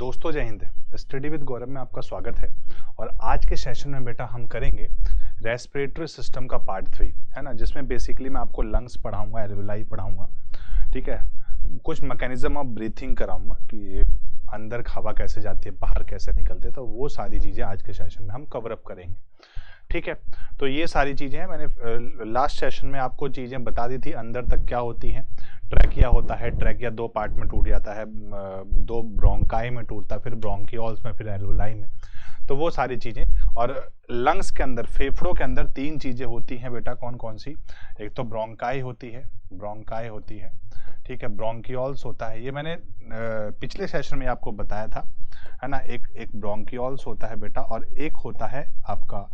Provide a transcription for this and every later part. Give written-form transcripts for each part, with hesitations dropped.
दोस्तों जय Hind. Study with गौरव में आपका स्वागत है। और आज के सेशन में बेटा हम करेंगे रेस्पिरेटरी सिस्टम का पार्ट 3, है ना, जिसमें बेसिकली मैं आपको लंग्स पढ़ाऊंगा, एल्वेलाई पढ़ाऊंगा, ठीक है, कुछ मैकेनिज्म ऑफ ब्रीथिंग कराऊंगा कि अंदर हवा कैसे जाती है, बाहर कैसे निकलते है, तो वो सारी चीज़ें आज के सेशन में हम कवर अप करेंगे, ठीक है। तो ये सारी चीज़ें हैं, मैंने लास्ट सेशन में आपको चीज़ें बता दी थी अंदर तक क्या होती हैं। ट्रैकिया होता है, ट्रैकिया दो पार्ट में टूट जाता है, दो ब्रोंकाई में टूटता है, फिर ब्रोंकियोल्स में, फिर एल्वोलाई में, तो वो सारी चीज़ें। और लंग्स के अंदर, फेफड़ों के अंदर तीन चीज़ें होती हैं बेटा, कौन कौन सी? एक तो ब्रोंकाई होती है, ब्रोंकाई होती है, ठीक है, ब्रोंकियोल्स होता है, ये मैंने पिछले सेशन में आपको बताया था, है ना। एक ब्रोंकियोल्स होता है बेटा, और एक होता है आपका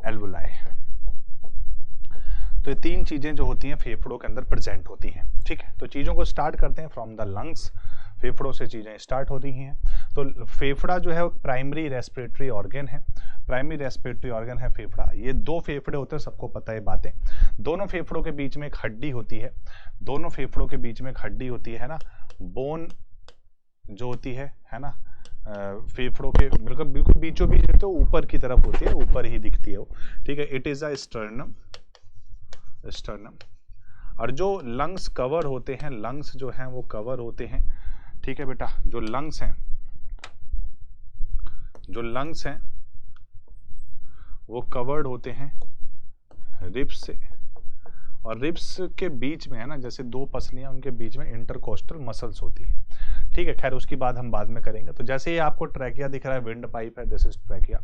एल्वोलाई। तो ये तीन चीजें जो होती हैं फेफड़ों के अंदर प्रेजेंट होती हैं, ठीक है। तो चीजों को स्टार्ट करते हैं फ्रॉम द लंग्स। फेफड़ों से चीजें स्टार्ट होती हैं। तो फेफड़ा जो है वो प्राइमरी रेस्पिरेटरी ऑर्गन है, प्राइमरी रेस्पिरेटरी ऑर्गन है फेफड़ा। ये दो फेफड़े होते हैं, सबको पता है बातें। दोनों फेफड़ों के बीच में एक हड्डी होती है, दोनों फेफड़ों के बीच में एक हड्डी होती है ना, बोन जो होती है ना, फेफड़ों के बिल्कुल बीचों बीच, तो ऊपर की तरफ होती है, ऊपर ही दिखती है वो, ठीक है। It is a sternum, sternum. और जो लंग्स कवर होते हैं, लंग्स जो हैं वो कवर होते हैं, ठीक है बेटा। जो लंग्स हैं, जो लंग्स हैं वो कवर्ड होते हैं रिब्स से, और रिब्स के बीच में है ना, जैसे दो पसलियां, उनके बीच में इंटरकोस्टल मसल्स होती हैं, ठीक है। खैर उसकी बात हम बाद में करेंगे। तो जैसे ये आपको ट्रैकिया दिख रहा है, विंड पाइप है, दिस इज ट्रैकिया।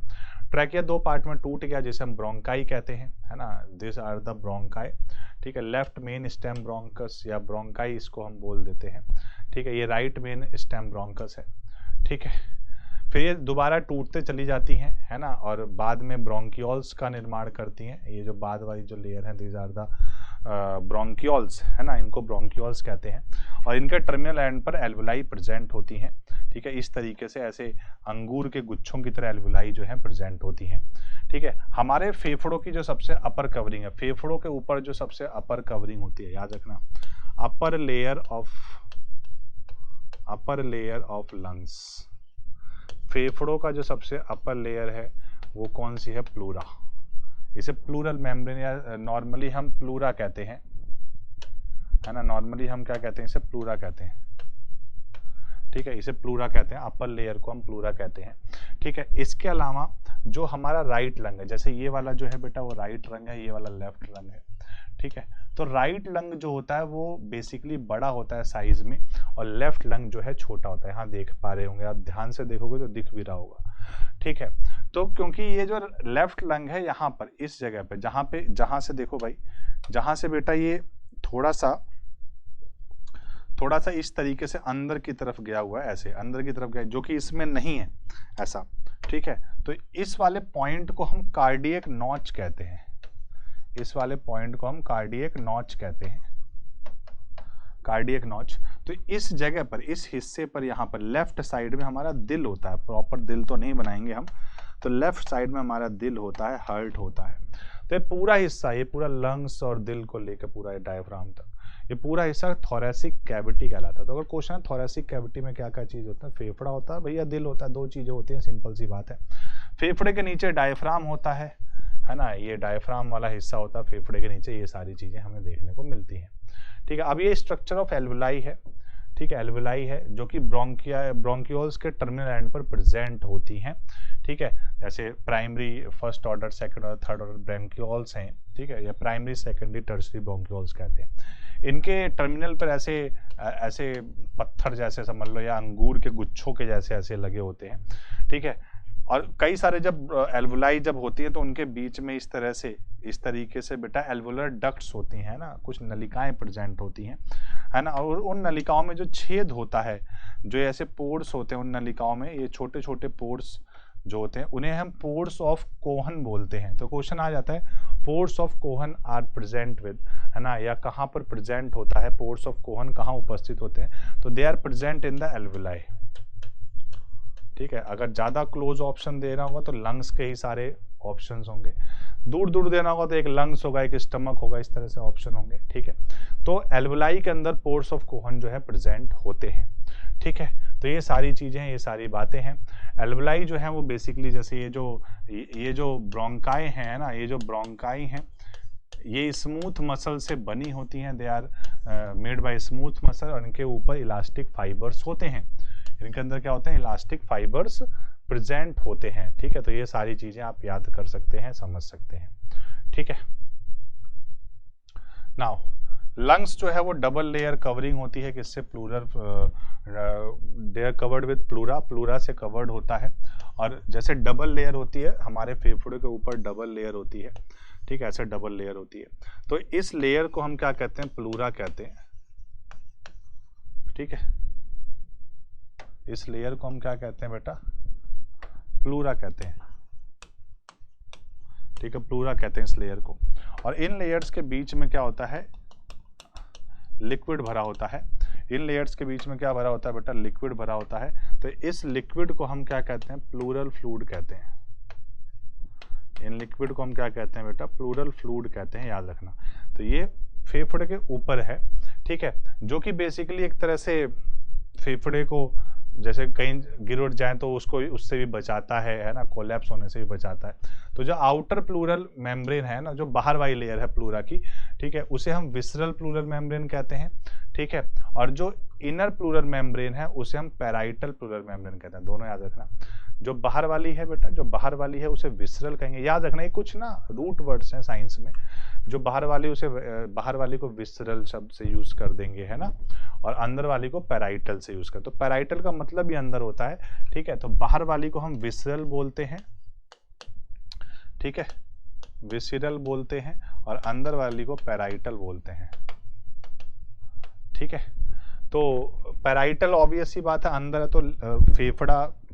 ट्रैकिया दो पार्ट में टूट गया, जिसे हम ब्रोंकाई कहते हैं, है ना, दिस आर द ब्रोंकाई, ठीक है। लेफ्ट मेन स्टेम ब्रोंकस या ब्रोंकाई इसको हम बोल देते हैं, ठीक है। ये राइट मेन स्टेम ब्रोंकस है, ठीक है। फिर ये दोबारा टूटते चली जाती हैं, है ना, और बाद में ब्रोंकियोल्स का निर्माण करती हैं। ये जो बाद वाली जो लेयर है, दीज आर द ब्रोंकियोल्स, है ना, इनको ब्रोंकियोल्स कहते हैं। और इनके टर्मिनल एंड पर एल्वोलाई प्रेजेंट होती हैं, ठीक है। इस तरीके से ऐसे अंगूर के गुच्छों की तरह एल्वोलाई जो है प्रेजेंट होती हैं, ठीक है। हमारे फेफड़ों की जो सबसे अपर कवरिंग है, फेफड़ों के ऊपर जो सबसे अपर कवरिंग होती है, याद रखना, अपर लेयर ऑफ लंग्स। फेफड़ों का जो सबसे अपर लेयर है वो कौन सी है? प्लूरा। इसे प्लूरल मेम्ब्रेन या नॉर्मली हम प्लूरा कहते हैं, है ना, नॉर्मली हम क्या कहते हैं? इसे प्लूरा कहते हैं, ठीक है। इसे प्लूरा कहते हैं, अपर लेयर को हम प्लूरा कहते हैं, ठीक है। इसके अलावा जो हमारा राइट लंग है, जैसे ये वाला जो है बेटा वो राइट लंग है, ये वाला लेफ्ट लंग है, ठीक है। तो राइट लंग जो होता है वो बेसिकली बड़ा होता है साइज में, और लेफ्ट लंग जो है छोटा होता है। यहाँ देख पा रहे होंगे आप, ध्यान से देखोगे तो दिख भी रहा होगा, ठीक है। तो क्योंकि ये जो लेफ्ट लंग है यहाँ पर, इस जगह पे, जहां से देखो भाई, जहां से बेटा ये थोड़ा सा इस तरीके से अंदर की तरफ गया हुआ है, ऐसे अंदर की तरफ गया, जो कि इसमें नहीं है ऐसा, ठीक है। तो इस वाले पॉइंट को हम कार्डियक नॉच कहते हैं, इस वाले पॉइंट को हम कार्डियक नॉच कहते हैं, कार्डियक नॉच। तो इस जगह पर, इस हिस्से पर, यहाँ पर लेफ्ट साइड में हमारा दिल होता है। प्रॉपर दिल तो नहीं बनाएंगे हम, तो लेफ्ट साइड में हमारा दिल होता है, हार्ट होता है। तो ये पूरा हिस्सा, ये पूरा लंग्स और दिल को लेकर पूरा डायफ्राम तक, ये पूरा हिस्सा थोरेसिक कैविटी कहलाता है। तो अगर क्वेश्चन है थोरेसिक कैविटी में क्या क्या चीज होता है? फेफड़ा होता है भैया, दिल होता है, दो चीजें होती हैं, सिंपल सी बात है। फेफड़े के नीचे डायफ्राम होता है ना, ये डायफ्राम वाला हिस्सा होता है फेफड़े के नीचे। ये सारी चीजें हमें देखने को मिलती हैं, ठीक है। अब ये स्ट्रक्चर ऑफ एल्वोलाई है, ठीक है, एल्वोलाई है, जो कि ब्रोंकियोल्स के टर्मिनल एंड पर प्रेजेंट होती हैं, ठीक है। जैसे प्राइमरी, फर्स्ट ऑर्डर, सेकंड और थर्ड ऑर्डर ब्रोंकियोल्स हैं, ठीक है, या प्राइमरी, सेकेंडरी, टर्सरी ब्रोंकियोल्स कहते हैं। इनके टर्मिनल पर ऐसे पत्थर जैसे समझ लो, या अंगूर के गुच्छों के जैसे ऐसे लगे होते हैं, ठीक है। और कई सारे जब एल्वोलाई जब होती है तो उनके बीच में इस तरीके से बेटा एल्वोलर डक्ट्स होती हैं ना, कुछ नलिकाएं प्रेजेंट होती हैं, है ना। और उन नलिकाओं में जो छेद होता है, जो ऐसे पोर्स होते हैं उन नलिकाओं में, ये छोटे छोटे पोर्स जो होते हैं, उन्हें हम पोर्स ऑफ कोहन बोलते हैं। तो क्वेश्चन आ जाता है, pores of Kohn are present with, है ना, या कहाँ पर प्रेजेंट होता है पोर्स ऑफ कोहन, कहाँ उपस्थित होते हैं? तो they are present in the alveoli, ठीक है। अगर ज्यादा क्लोज ऑप्शन देना होगा तो लंग्स के ही सारे ऑप्शंस होंगे, दूर दूर देना होगा तो एक लंग्स होगा, एक स्टमक होगा, इस तरह से ऑप्शन होंगे, ठीक है। तो एल्वोलाई के अंदर पोर्स ऑफ कोहन जो है प्रेजेंट होते हैं, ठीक है। तो ये सारी चीज़ें हैं, ये सारी बातें हैं। एल्वलाई जो है वो बेसिकली जैसे ये जो ब्रोंकाई हैं ना, ये जो ब्रोंकाई हैं ये स्मूथ मसल से बनी होती हैं। They are made by smooth muscle और इनके ऊपर इलास्टिक फाइबर्स होते हैं। इनके अंदर क्या होते हैं, इलास्टिक फाइबर्स प्रेजेंट होते हैं। ठीक है, तो ये सारी चीज़ें आप याद कर सकते हैं, समझ सकते हैं। ठीक है, नाउ लंग्स जो है वो डबल लेयर कवरिंग होती है, किससे, pleural, they are covered with pleura, pleura से कवर्ड होता है। और जैसे डबल लेयर होती है हमारे फेफड़े के ऊपर डबल लेयर होती है, ठीक है, ऐसे डबल लेयर होती है। तो इस लेयर को हम क्या कहते हैं, प्लूरा कहते हैं। ठीक है, इस लेयर को हम क्या कहते हैं बेटा, प्लूरा कहते हैं। ठीक है, प्लूरा कहते हैं इस लेयर को। और इन लेयर्स के बीच में क्या होता है, लिक्विड भरा होता है। इन लेयर्स के बीच में क्या भरा होता है बेटा, लिक्विड भरा होता है। तो इस लिक्विड को हम क्या कहते हैं, प्लूरल फ्लूइड कहते हैं। इन लिक्विड को हम क्या कहते हैं बेटा, प्लूरल फ्लूइड कहते हैं, याद रखना। तो ये फेफड़े के ऊपर है, ठीक है, जो कि बेसिकली एक तरह से फेफड़े को जैसे कहीं गिर उठ जाए तो उसको उससे भी बचाता है ना, कोलैप्स होने से भी बचाता है। तो जो आउटर प्लूरल मेम्ब्रेन है ना, जो बाहर वाली लेयर है प्लूरा की, ठीक है, उसे हम विसरल प्लूरल मेम्ब्रेन कहते हैं। ठीक है, और जो इनर प्लूरल मेम्ब्रेन है उसे हम पैराइटल प्लूरल मेम्ब्रेन कहते हैं। दोनों याद रखना। जो बाहर वाली है बेटा, जो बाहर वाली है उसे विसरल कहेंगे, याद रखना। ये कुछ ना रूट वर्ड्स हैं साइंस में। जो बाहर वाली, उसे बाहर वाली को विसरल शब्द से यूज कर देंगे, है ना, और अंदर वाली को पैराइटल से यूज कर। तो पैराइटल का मतलब भी अंदर होता है। ठीक है, तो बाहर वाली को हम विसरल बोलते हैं, ठीक है, विसरल बोलते हैं, और अंदर वाली को पैराइटल बोलते हैं। ठीक है, तो पैराइटल ऑब्वियस सी बात है, अंदर है तो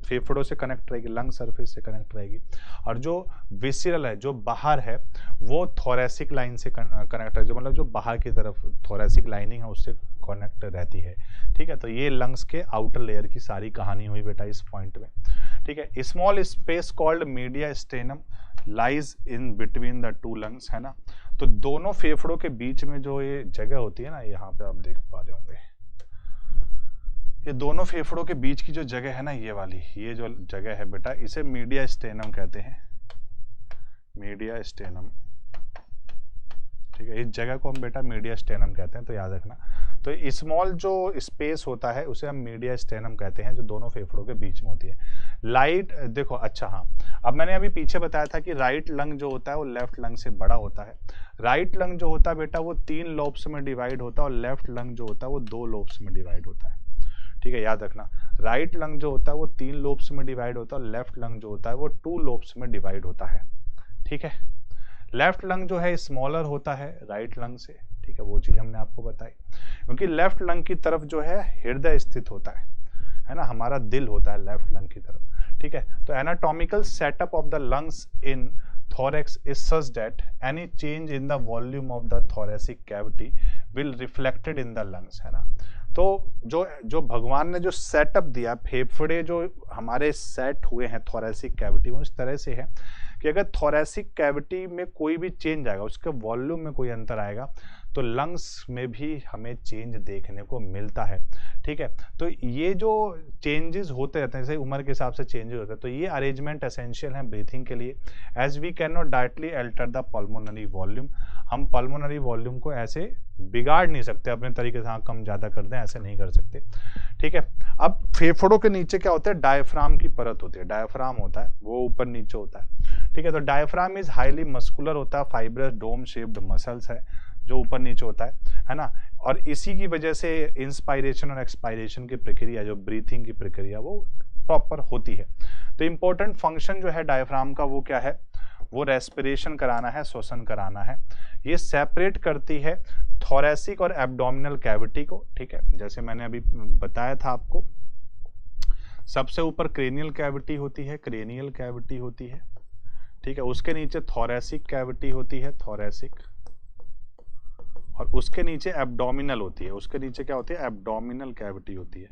फेफड़ों से कनेक्ट रहेगी, लंग सरफेस से कनेक्ट रहेगी। और जो विसरल है, जो बाहर है, वो थोरेसिक लाइन से कनेक्ट है, जो मतलब जो बाहर की तरफ थोरेसिक लाइनिंग है उससे कनेक्ट रहती है। ठीक है, तो ये लंग्स के आउटर लेयर की सारी कहानी हुई बेटा इस पॉइंट में। ठीक है, small space called media stannum lies in between the two lungs, है ना। तो दोनों फेफड़ों के बीच में जो ये जगह होती है ना, यहाँ पे आप देख पा रहे होंगे, ये दोनों फेफड़ों के बीच की जो जगह है ना, ये वाली, ये जो जगह है बेटा, इसे मीडिया स्टेनम कहते हैं, मीडिया स्टेनम। ठीक है, इस जगह को हम बेटा मीडिया स्टेनम कहते हैं, तो याद रखना। तो स्मॉल जो स्पेस होता है उसे हम मीडिया स्टेनम कहते हैं, जो दोनों फेफड़ों के बीच में होती है। लाइट देखो, अच्छा हाँ, अब मैंने अभी पीछे बताया था कि राइट लंग जो होता है वो लेफ्ट लंग से बड़ा होता है। राइट लंग जो होता है बेटा वो 3 लोब्स में डिवाइड होता है, और लेफ्ट लंग जो होता है वो 2 लोब्स में डिवाइड होता है। ठीक है, याद रखना। राइट लंग जो होता है वो 3 लोब्स में डिवाइड होता है, और लेफ्ट लंग जो होता है वो 2 लोब्स में डिवाइड होता है। ठीक है, लेफ्ट लंग जो है स्मॉलर होता है राइट लंग से। ठीक है, वो चीज हमने आपको बताई, क्योंकि लेफ्ट लंग की तरफ जो है हृदय स्थित होता है ना, हमारा दिल होता है लेफ्ट लंग की तरफ। ठीक है, तो anatomical setup of the lungs in thorax is such that any change in the volume of the thoracic cavity will reflected in the lungs, है ना। तो जो भगवान ने जो सेटअप दिया, फेफड़े जो हमारे सेट हुए हैं थोरेसिक कैविटी, वो इस तरह से है कि अगर थोरेसिक कैविटी में कोई भी चेंज आएगा, उसके वॉल्यूम में कोई अंतर आएगा, तो लंग्स में भी हमें चेंज देखने को मिलता है। ठीक है, तो ये जो चेंजेस होते रहते हैं, जैसे उम्र के हिसाब से चेंजेस होते हैं, तो ये अरेंजमेंट एसेंशियल है ब्रीथिंग के लिए। As we can not directly alter the pulmonary volume, हम पल्मोनरी वॉल्यूम को ऐसे बिगाड़ नहीं सकते अपने तरीके से, हाँ कम ज़्यादा कर दें, ऐसे नहीं कर सकते। ठीक है, अब फेफड़ों के नीचे क्या होता है, डायफ्राम की परत होती है, डायफ्राम होता है, वो ऊपर नीचे होता है। ठीक है, तो डायफ्राम इज हाईली मस्कुलर होता है, फाइब्रस डोम शेप्ड मसल्स है जो ऊपर नीचे होता है ना। और इसी की वजह से इंस्पायरेशन और एक्सपायरेशन की प्रक्रिया, जो ब्रीथिंग की प्रक्रिया, वो प्रॉपर होती है। तो इंपॉर्टेंट फंक्शन जो है डायफ्राम का वो क्या है, वो रेस्पिरेशन कराना है, श्वसन कराना है। ये सेपरेट करती है थोरेसिक और एब्डोमिनल कैविटी को। ठीक है, जैसे मैंने अभी बताया था आपको, सबसे ऊपर क्रेनियल कैविटी होती है, क्रेनियल कैविटी होती है। ठीक है, उसके नीचे थोरेसिक कैविटी होती है, थोरेसिक, और उसके नीचे एब्डोमिनल होती है, उसके नीचे क्या होती है, एब्डोमिनल कैविटी होती है,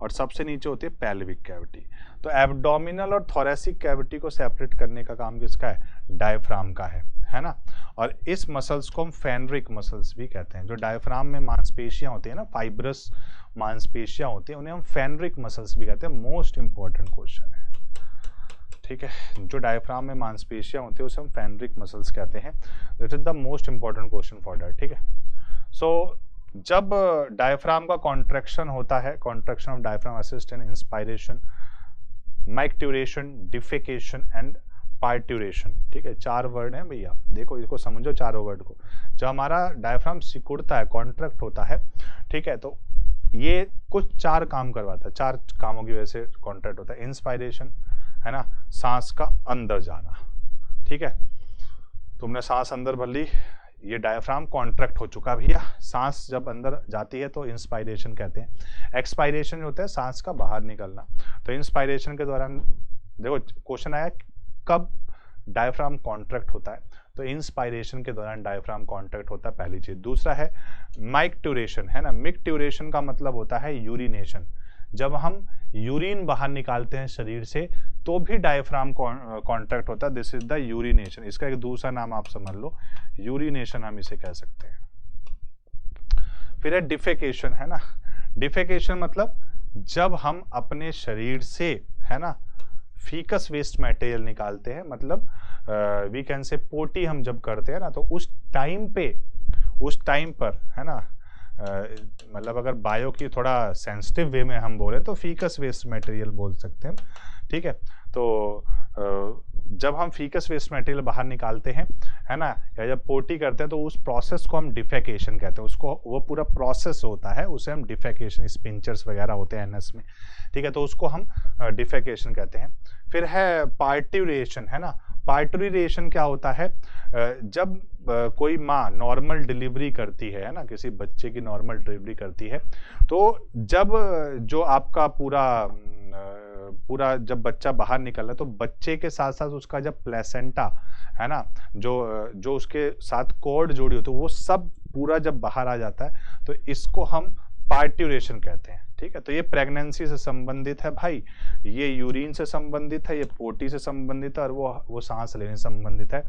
और सबसे नीचे होती है पेल्विक कैविटी। तो एब्डोमिनल और थोरेसिक कैविटी को सेपरेट करने का काम किसका है, डायफ्राम का है है ना। और इस मसल्स को हम फेनरिक मसल्स भी कहते हैं। जो डायफ्राम में मांसपेशियां होती है ना, फाइब्रस मांसपेशियां होती हैं, उन्हें हम फेनरिक मसल्स भी कहते हैं। मोस्ट इंपॉर्टेंट क्वेश्चन है, ठीक है। जो डायफ्राम में मांसपेशियां होती है उसे हम फेनरिक मसल्स कहते हैं। This is the most important question for that, ठीक है। सो जब डायफ्राम का कॉन्ट्रैक्शन होता है, contraction of diaphragm assist in inspiration, micturition, defecation and parturition, ठीक है। 4 वर्ड हैं भैया, देखो इसको समझो चारों वर्ड को। जब हमारा डायफ्राम सिकुड़ता है, कॉन्ट्रैक्ट होता है, ठीक है, तो ये कुछ 4 काम करवाता है। 4 कामों की वजह से कॉन्ट्रैक्ट होता है। इंस्पायरेशन, है ना, सांस का अंदर जाना, ठीक है। तुमने सांस अंदर भर ली, ये डायफ्राम कॉन्ट्रैक्ट हो चुका भैया। सांस जब अंदर जाती है तो इंस्पायरेशन कहते हैं। एक्सपायरेशन होता है सांस का बाहर निकलना। तो इंस्पायरेशन के दौरान देखो क्वेश्चन आया कब डायफ्राम कॉन्ट्रैक्ट होता है, तो इंस्पायरेशन के दौरान डायफ्राम कॉन्ट्रैक्ट होता है, पहली चीज। दूसरा है माइक्ट्यूरेशन, है ना। मिक्ट्यूरेशन का मतलब होता है यूरिनेशन। जब हम यूरिन बाहर निकालते हैं शरीर से तो भी डायफ्राम कॉन्ट्रैक्ट होता है। This is the urination. इसका एक दूसरा नाम आप समझ लो, यूरिनेशन हम इसे कह सकते हैं। फिर है डिफेकेशन, है ना। डिफेकेशन मतलब जब हम अपने शरीर से, है ना, फीकस वेस्ट मटेरियल निकालते हैं, मतलब वी कैन से पोटी हम जब करते हैं ना, तो उस टाइम पर, है ना, मतलब अगर बायो की थोड़ा सेंसिटिव वे में हम बोले तो फीकस वेस्ट मटेरियल बोल सकते हैं, ठीक है। तो जब हम फीकस वेस्ट मटेरियल बाहर निकालते हैं, है ना, या जब पोटी करते हैं, तो उस प्रोसेस को हम डिफेकेशन कहते हैं। उसको वो पूरा प्रोसेस होता है, उसे हम डिफेकेशन, स्पिंचर्स वगैरह होते हैं एनएस में, ठीक है, तो उसको हम डिफेकेशन कहते हैं। फिर है पार्ट्यूरेशन, है ना। पार्ट्यूरेशन क्या होता है, जब कोई माँ नॉर्मल डिलीवरी करती है ना, किसी बच्चे की नॉर्मल डिलीवरी करती है, तो जब जो आपका पूरा जब बच्चा बाहर निकल रहा है, तो बच्चे के साथ साथ उसका जब प्लेसेंटा, है ना, जो उसके साथ कॉर्ड जोड़ी होती है, वो सब पूरा जब बाहर आ जाता है, तो इसको हम पार्ट्यूरेशन कहते हैं, ठीक है। तो ये प्रेगनेंसी से संबंधित है भाई, ये यूरिन से संबंधित है, ये पोटी से संबंधित है, और वो सांस लेने से संबंधित है।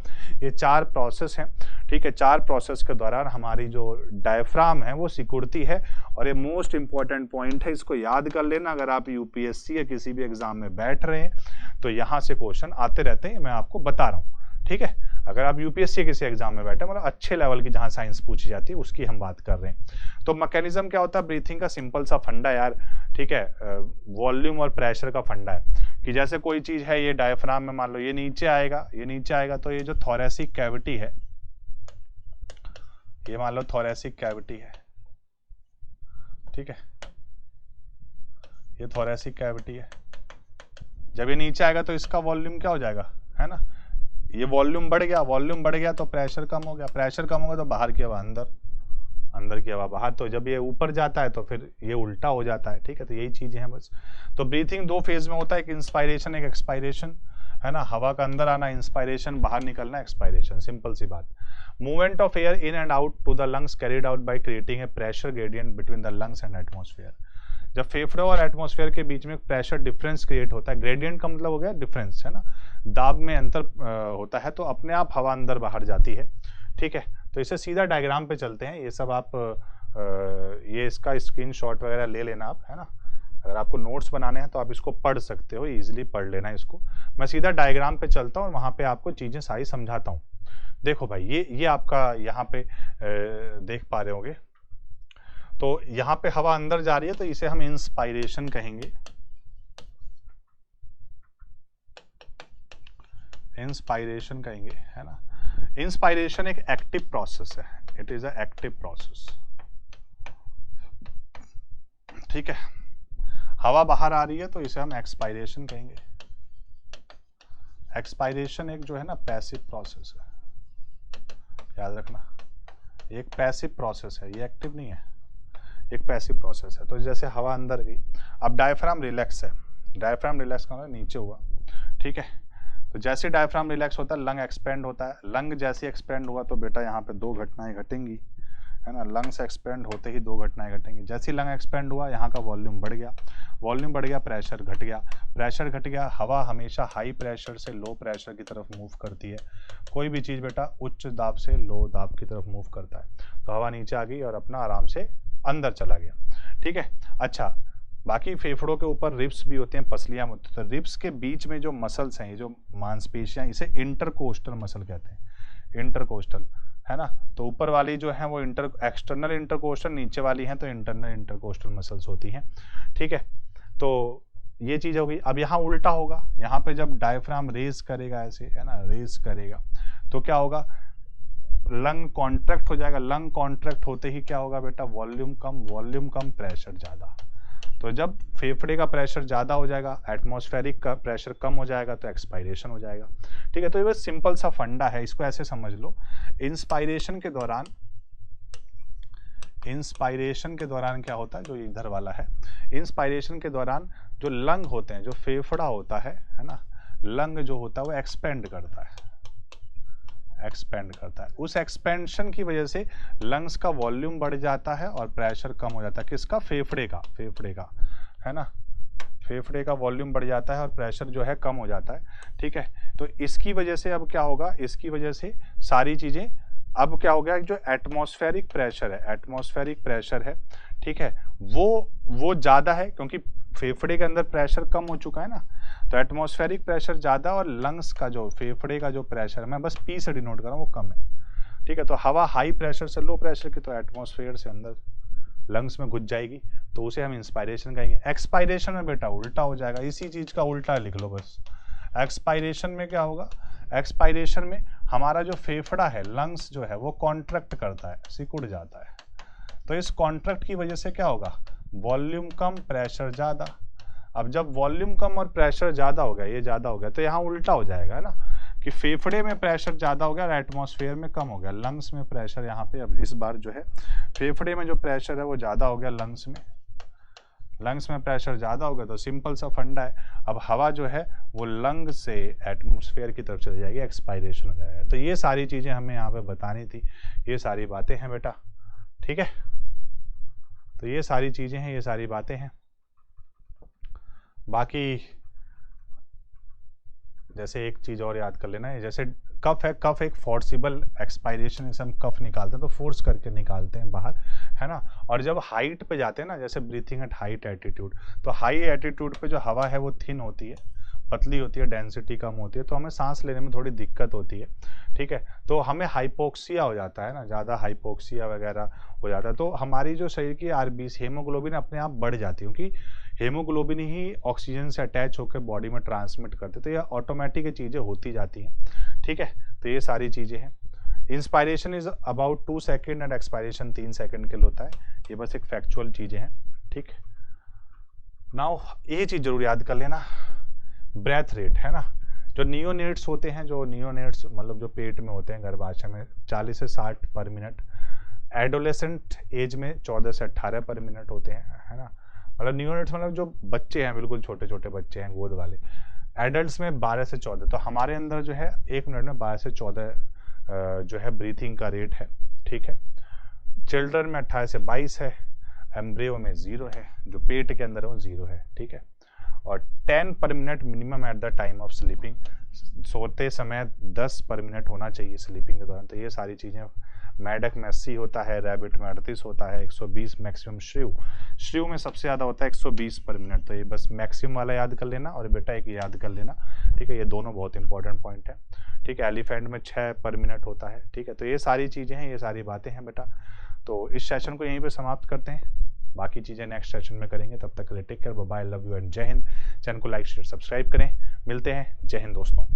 ये 4 प्रोसेस हैं, ठीक है। 4 प्रोसेस के दौरान हमारी जो डायफ्राम है वो सिकुड़ती है। और ये मोस्ट इंपॉर्टेंट पॉइंट है, इसको याद कर लेना। अगर आप यूपीएससी या किसी भी एग्जाम में बैठ रहे हैं तो यहाँ से क्वेश्चन आते रहते हैं, मैं आपको बता रहा हूँ, ठीक है। अगर आप यूपीएससी किसी एग्जाम में बैठे, मतलब अच्छे लेवल की जहां साइंस पूछी जाती है उसकी हम बात कर रहे हैं। तो मैकेनिज्म क्या होता है ब्रीथिंग का, सिंपल सा फंडा यार, ठीक है। वॉल्यूम और प्रेशर का फंडा है कि जैसे कोई चीज है, ये डायफ्राम में मान लो ये नीचे आएगा, तो ये जो थोरेसिक कैविटी है, ये मान लो थोरेसिक कैविटी है, ठीक है, ये थोरेसिक कैविटी है। जब ये नीचे आएगा तो इसका वॉल्यूम क्या हो जाएगा, है ना, ये वॉल्यूम बढ़ गया तो प्रेशर कम हो गया, प्रेशर कम होगा तो बाहर की हवा अंदर की हवा बाहर। तो जब ये ऊपर जाता है तो फिर ये उल्टा हो जाता है, ठीक है। तो यही चीजें हैं बस। तो ब्रीथिंग 2 फेज में होता है, एक इंस्पायरेशन, एक एक्सपायरेशन, है ना। हवा का अंदर आना इंस्पायरेशन, बाहर निकलना एक्सपायरेशन, सिंपल सी बात। Movement of air in and out to the lungs carried out by creating a pressure gradient between the lungs and atmosphere. जब फेफड़ों और एटमॉस्फेयर के बीच में प्रेशर डिफरेंस क्रिएट होता है, ग्रेडियंट का मतलब हो गया डिफरेंस, है ना, दाब में अंतर होता है, तो अपने आप हवा अंदर बाहर जाती है, ठीक है। तो इसे सीधा डायग्राम पे चलते हैं। ये सब आप ये इसका स्क्रीनशॉट वगैरह ले लेना आप, है ना। अगर आपको नोट्स बनाने हैं तो आप इसको पढ़ सकते हो, इजीली पढ़ लेना इसको। मैं सीधा डायग्राम पे चलता हूँ और वहाँ पे आपको चीज़ें सारी समझाता हूँ। देखो भाई, ये आपका यहाँ पे देख पा रहे होंगे। तो यहाँ पे हवा अंदर जा रही है, तो इसे हम इंस्पायरेशन कहेंगे। इंस्पायरेशन कहेंगे, है ना। इंस्पायरेशन एक एक्टिव प्रोसेस है, it is a active process, ठीक है। हवा बाहर आ रही है तो इसे हम एक्सपायरेशन कहेंगे। एक्सपायरेशन एक जो है ना पैसिव प्रोसेस है, याद रखना, एक पैसिव प्रोसेस है, ये एक्टिव नहीं है, एक पैसिव प्रोसेस है। तो जैसे हवा अंदर गई, अब डायफ्राम रिलैक्स है, डायफ्राम रिलैक्स का मतलब नीचे हुआ, ठीक है। तो जैसे डायफ्राम रिलैक्स होता है लंग एक्सपेंड होता है, लंग जैसे एक्सपेंड हुआ तो बेटा यहाँ पे 2 घटनाएं घटेंगी, है ना। लंग्स एक्सपेंड होते ही दो घटनाएं घटेंगी। जैसे ही लंग एक्सपेंड हुआ, यहाँ का वॉल्यूम बढ़ गया, वॉल्यूम बढ़ गया, प्रेशर घट गया, प्रेशर घट गया। हवा हमेशा हाई प्रेशर से लो प्रेशर की तरफ मूव करती है। कोई भी चीज़ बेटा उच्च दाब से लो दाब की तरफ मूव करता है। तो हवा नीचे आ गई और अपना आराम से अंदर चला गया, ठीक है। अच्छा, बाकी फेफड़ों के ऊपर रिब्स भी होते हैं, पसलियां होती हैं। तो रिब्स के बीच में जो मसल्स हैं, ये जो मांसपेशियां, इसे इंटरकोस्टल मसल कहते हैं, इंटरकोस्टल, है ना। तो ऊपर वाली जो है वो एक्सटर्नल इंटरकोस्टल, नीचे वाली हैं तो इंटरनल इंटरकोस्टल मसल्स होती हैं, ठीक है। तो ये चीज़ हो गई। अब यहाँ उल्टा होगा, यहाँ पे जब डायफ्राम रेज करेगा ऐसे, है ना, रेज करेगा, तो क्या होगा, लंग कॉन्ट्रैक्ट हो जाएगा। लंग कॉन्ट्रैक्ट होते ही क्या होगा बेटा, वॉल्यूम कम प्रेशर ज़्यादा। तो जब फेफड़े का प्रेशर ज़्यादा हो जाएगा, एटमॉस्फेरिक का प्रेशर कम हो जाएगा, तो एक्सपायरेशन हो जाएगा, ठीक है। तो ये बस सिंपल सा फंडा है, इसको ऐसे समझ लो। इंस्पायरेशन के दौरान क्या होता है, जो इधर वाला है, इंस्पायरेशन के दौरान जो लंग होते हैं, जो फेफड़ा होता है ना, लंग जो होता है वो एक्सपेंड करता है। उस एक्सपेंशन की वजह से लंग्स का वॉल्यूम बढ़ जाता है और प्रेशर कम हो जाता है। किसका, फेफड़े का, है ना। फेफड़े का वॉल्यूम बढ़ जाता है और प्रेशर जो है कम हो जाता है, ठीक है। तो इसकी वजह से अब क्या होगा, इसकी वजह से सारी चीजें, अब क्या हो गया, जो एटमॉस्फेरिक प्रेशर है, ठीक है, वो ज्यादा है, क्योंकि फेफड़े के अंदर प्रेशर कम हो चुका है ना। तो एटमॉस्फेरिक प्रेशर ज़्यादा और लंग्स का जो फेफड़े का जो प्रेशर, मैं बस पी से डिनोट कर रहा हूँ, वो कम है, ठीक है। तो हवा हाई प्रेशर से लो प्रेशर की तो एटमॉस्फेयर से अंदर लंग्स में घुस जाएगी, तो उसे हम इंस्पायरेशन कहेंगे। एक्सपायरेशन में बेटा उल्टा हो जाएगा, इसी चीज़ का उल्टा लिख लो बस। एक्सपायरेशन में क्या होगा, एक्सपायरेशन में हमारा जो फेफड़ा है, लंग्स जो है, वो कॉन्ट्रैक्ट करता है, सिकुड़ जाता है। तो इस कॉन्ट्रैक्ट की वजह से क्या होगा, वॉल्यूम कम प्रेशर ज़्यादा। अब जब वॉल्यूम कम और प्रेशर ज़्यादा हो गया, ये ज़्यादा हो गया, तो यहाँ उल्टा हो जाएगा, है ना, कि फेफड़े में प्रेशर ज़्यादा हो गया और एटमॉस्फेयर में कम हो गया। लंग्स में प्रेशर यहाँ पे, अब इस बार जो है फेफड़े में जो प्रेशर है वो ज़्यादा हो गया, लंग्स में प्रेशर ज़्यादा हो गया। तो सिंपल सा फंडा है, अब हवा जो है वो लंग से एटमॉस्फेयर की तरफ चली जाएगी, एक्सपायरेशन हो जाएगा। तो ये सारी चीज़ें हमें यहाँ पे बतानी थी, ये सारी बातें हैं बेटा, ठीक है। तो ये सारी चीज़ें हैं, ये सारी बातें हैं। बाकी जैसे एक चीज़ और याद कर लेना है, जैसे कफ है, कफ एक फोर्सिबल एक्सपायरेशन, जैसे हम कफ निकालते हैं तो फोर्स करके निकालते हैं बाहर, है ना। और जब हाइट पे जाते हैं ना, जैसे ब्रीथिंग एट हाइट एटीट्यूड, तो हाई एटीट्यूड पे जो हवा है वो थिन होती है, पतली होती है, डेंसिटी कम होती है, तो हमें सांस लेने में थोड़ी दिक्कत होती है, ठीक है। तो हमें हाइपोक्सिया हो जाता है ना, ज़्यादा हाइपोक्सिया वगैरह हो जाता है, तो हमारी जो शरीर की आरबीसी, हेमोग्लोबिन अपने आप बढ़ जाती है, क्योंकि हेमोग्लोबिन ही ऑक्सीजन से अटैच होकर बॉडी में ट्रांसमिट करते, तो ये ऑटोमेटिक चीज़ें होती जाती हैं, ठीक है। तो ये सारी चीज़ें हैं। Inspiration is about 2 second and expiration 3 second के लिए होता है। ये बस एक फैक्चुअल चीज़ें हैं, ठीक। नाउ ये चीज़ जरूर याद कर लेना, ब्रेथ रेट, है ना। जो नियोनेट्स होते हैं, जो नियोनेट्स मतलब जो पेट में होते हैं गर्भाशय में, 40 से 60 पर मिनट। एडोलेसेंट एज में 14 से 18 पर मिनट होते हैं, है ना। मतलब नियोनेट्स मतलब जो बच्चे हैं, बिल्कुल छोटे छोटे बच्चे हैं, गोद वाले। एडल्ट्स में 12 से 14। तो हमारे अंदर जो है 1 मिनट में 12 से 14 जो है ब्रीथिंग का रेट है, ठीक है। चिल्ड्रन में 18 से 22 है, एम्ब्रियो में 0 है, जो पेट के अंदर है वो 0 है, ठीक है। और 10 पर minute minimum at the time of sleeping, सोते समय 10 पर मिनट होना चाहिए स्लीपिंग के दौरान। तो ये सारी चीज़ें, मैडक में 80 होता है, रैबिट में 38 होता है, 120 मैक्सिमम। श्रीव में सबसे ज़्यादा होता है 120 पर मिनट। तो ये बस मैक्सिमम वाला याद कर लेना, और बेटा एक याद कर लेना, ठीक है। ये दोनों बहुत इंपॉर्टेंट पॉइंट है, ठीक है। एलिफेंट में 6 पर मिनट होता है, ठीक है। तो ये सारी चीज़ें हैं, ये सारी बातें हैं बेटा। तो इस सेशन को यहीं पर समाप्त करते हैं, बाकी चीज़ें नेक्स्ट सेशन में करेंगे। तब तक के लिए take care, bye, love you and जय हिंद। चैनल को लाइक शेयर सब्सक्राइब करें। मिलते हैं, जय हिंद दोस्तों।